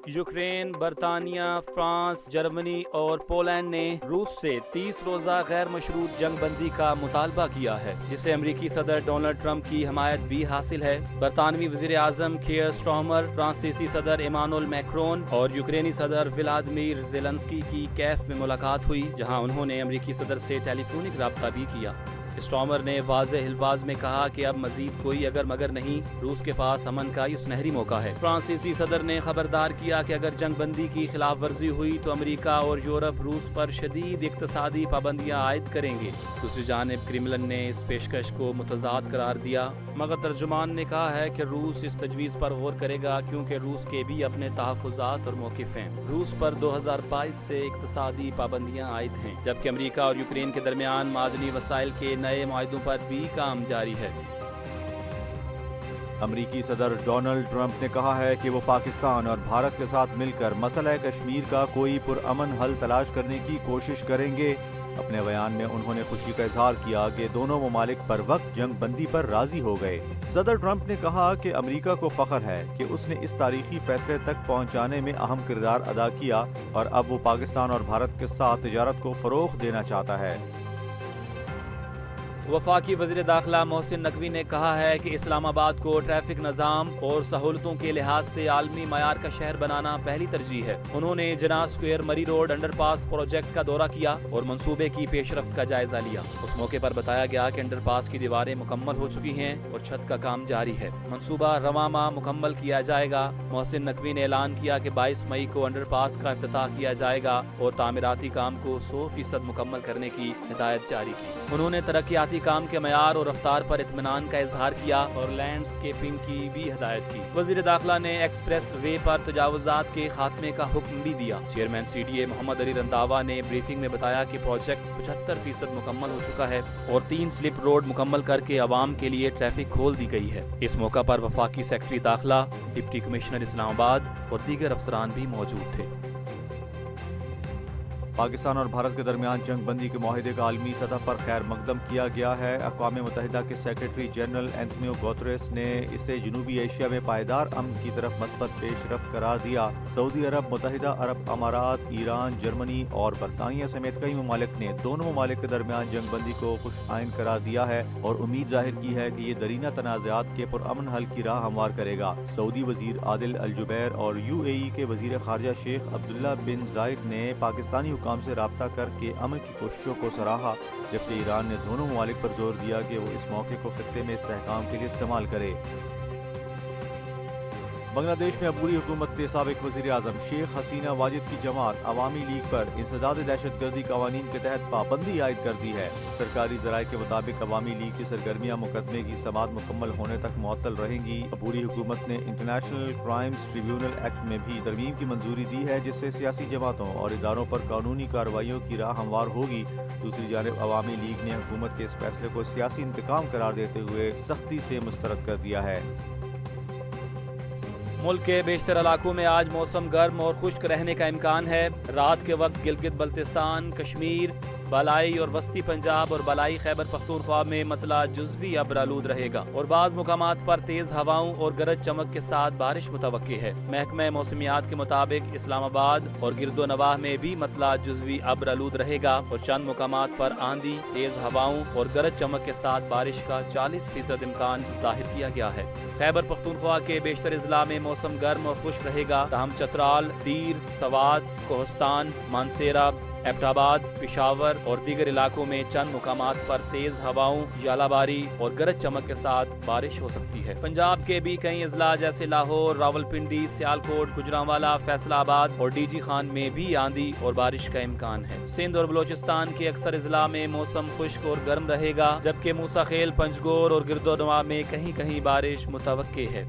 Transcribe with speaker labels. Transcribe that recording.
Speaker 1: Ukraine, बरतानिया, France, Germany और Poland ने रूस से 30 रोज़ा गैर मशरूत जंग बंदी का मुतालबा किया है, जिसे अमरीकी सदर डोनाल्ड ट्रंप की हमायत भी हासिल है। बरतानवी वज़ीर आज़म कीयर स्टारमर, फ्रांसीसी सदर इमानुएल मैक्रोन और यूक्रेनी सदर व्लादिमीर ज़ेलेंस्की की कैफ में मुलाकात हुई, जहां उन्होंने अमरीकी सदर से टेलीफोनिक राब्ता भी किया। स्टारमर ने वाज़ेह अल्फाज में कहा कि अब मजीद कोई अगर मगर नहीं, रूस के पास अमन का ये सुनहरी मौका है। फ्रांसीसी सदर ने खबरदार किया कि अगर जंग बंदी की खिलाफ वर्जी हुई तो अमरीका और यूरोप रूस पर शदीद इक्तसादी पाबंदियां आयद करेंगे। दूसरी जानिब क्रेमलिन ने इस पेशकश को मुतज़ाद करार दिया, मगर तर्जुमान ने कहा है कि रूस इस तजवीज़ पर गौर करेगा, क्योंकि रूस के भी अपने तहफ़्फ़ुज़ात और मौक़िफ़ हैं। रूस पर 2022 से इक्तसादी पाबंदियां आयद हैं, जबकि अमरीका और यूक्रेन के दरमियान मादनी वसाइल के नए मुआहदों पर भी काम जारी है।
Speaker 2: अमरीकी सदर डोनाल्ड ट्रंप ने कहा है कि वो पाकिस्तान और भारत के साथ मिलकर मसला कश्मीर का कोई पुरअमन हल तलाश करने की कोशिश करेंगे। अपने बयान में उन्होंने खुशी का इजहार किया कि दोनों ममालिक पर वक्त जंग बंदी पर राजी हो गए। सदर ट्रंप ने कहा कि अमरीका को फख्र है कि उसने इस तारीखी फैसले तक पहुंचाने में अहम किरदार अदा किया और अब वो पाकिस्तान और भारत के साथ तिजारत को फरोग़ देना चाहता है।
Speaker 1: वफाकी वज़ीर दाखिला मोहसिन नकवी ने कहा है कि इस्लामाबाद को ट्रैफिक निज़ाम और सहूलतों के लिहाज से आलमी मयार का शहर बनाना पहली तरजीह है। उन्होंने जिना स्क्वायर मरी रोड अंडरपास प्रोजेक्ट का दौरा किया और मंसूबे की पेशरफ्त का जायजा लिया। उस मौके पर बताया गया कि अंडरपास की दीवारें मुकम्मल हो चुकी हैं और छत का काम जारी है। मंसूबा रवां माह मुकम्मल किया जाएगा। मोहसिन नकवी ने ऐलान किया कि 22 मई को अंडरपास का इफ्तिताह किया जाएगा और तामीराती काम को 100% मुकम्मल करने की हिदायत जारी की। उन्होंने तरक्याती काम के मयार और रफ्तार पर इत्मीनान का इजहार किया और लैंडस्केपिंग की भी हिदायत की। वज़ीर दाखिला ने एक्सप्रेस वे पर तजावुज़ात के खात्मे का हुक्म भी दिया। चेयरमैन CDA मोहम्मद अली रंधावा ने ब्रीफिंग में बताया कि प्रोजेक्ट 75% मुकम्मल हो चुका है और 3 स्लिप रोड मुकम्मल करके आवाम के लिए ट्रैफिक खोल दी गई है। इस मौका पर वफाकी सेक्रेटरी दाखिला, डिप्टी कमिश्नर इस्लामाबाद और दीगर अफसरान भी मौजूद थे।
Speaker 2: पाकिस्तान और भारत के दरमियान जंग बंदी के माहिदे का आलमी सतह पर खैर मकदम किया गया है। अक़वाम मुत्तहिदा के सेक्रेटरी जनरल एंथोनियो गुतेरेस ने इसे जनूबी एशिया में पायदार अमन की तरफ मस्बत पेशरफ्त करार दिया। सऊदी अरब, मुत्तहिदा अरब अमारात, ईरान, जर्मनी और बरतानिया समेत कई ममालिक ने दोनों ममालिक के दरमियान जंग बंदी को खुश आइन करार दिया है और उम्मीद जाहिर की है कि ये दरीना तनाज़ात के पुरअमन हल की राह हमवार करेगा। सऊदी वज़ीर आदिल अल जुबैर और UAE के वज़ीर ख़ारजा शेख अब्दुल्ला बिन जायद ने पाकिस्तानी हुकाम से राब्ता करके अमन की कोशिशों को सराहा, जबकि ईरान ने दोनों ममालिक पर जोर दिया कि वो इस मौके को खित्ते में इस्तेहकाम के लिए इस्तेमाल करे। बांग्लादेश में अबूरी हुकूमत ने साबिक वज़ीर आज़म शेख हसीना वाजिद की जमात अवामी लीग पर इंसदाद दहशतगर्दी कवानीन के तहत पाबंदी आयद कर दी है। सरकारी ज़राए के मुताबिक अवामी लीग की सरगर्मियाँ मुकदमे की समाअत मुकम्मल होने तक मुअत्तल रहेंगी। अबूरी हुकूमत ने इंटरनेशनल क्राइम्स ट्रिब्यूनल एक्ट में भी तरमीम की मंजूरी दी है, जिससे सियासी जमातों और इदारों पर कानूनी कार्रवाइयों की राह हमवार होगी। दूसरी जानिब अवामी लीग ने हुकूमत के इस फैसले को सियासी इंतकाम करार देते हुए सख्ती से मुस्तरद कर दिया है।
Speaker 1: मुल्क के बेशतर इलाकों में आज मौसम गर्म और खुश्क रहने का इम्कान है। रात के वक्त गिलगित बल्तिस्तान, कश्मीर, बलाई और वस्ती पंजाब और बलाई खैबर पख्तूनख्वा में मतला जुज़वी अब्रालूद रहेगा और बाज़ मुकामात पर तेज़ हवाओं और गरज चमक के साथ बारिश मुतवक्की है। महकमा मौसमियात के मुताबिक इस्लामाबाद और गिरदो नवाह में भी मतला जुज़वी अब्रालूद रहेगा और चंद मुकामात पर आंधी, तेज़ हवाओं और गरज चमक के साथ बारिश का 40% इम्कान जाहिर किया गया है। खैबर पख्तूनख्वा के बेशतर अजला में मौसम गर्म और खुश्क रहेगा, तहम चतराल, तीर, सवात, कोहस्तान, मानसेरा, एबटाबाद, पेशावर और दीगर इलाकों में चंद मुकामात पर तेज हवाओं, यालाबारी और गरज चमक के साथ बारिश हो सकती है। पंजाब के भी कई अजला जैसे लाहौर, रावलपिंडी, सियालकोट, गुजरांवाला, फैसलाबाद और DG खान में भी आंधी और बारिश का इम्कान है। सिंध और बलोचिस्तान के अक्सर अजला में मौसम खुश्क और गर्म रहेगा, जबकि मूसा खेल, पंजगोर और गिरदोनवा में कहीं कहीं बारिश मुतवक्के है।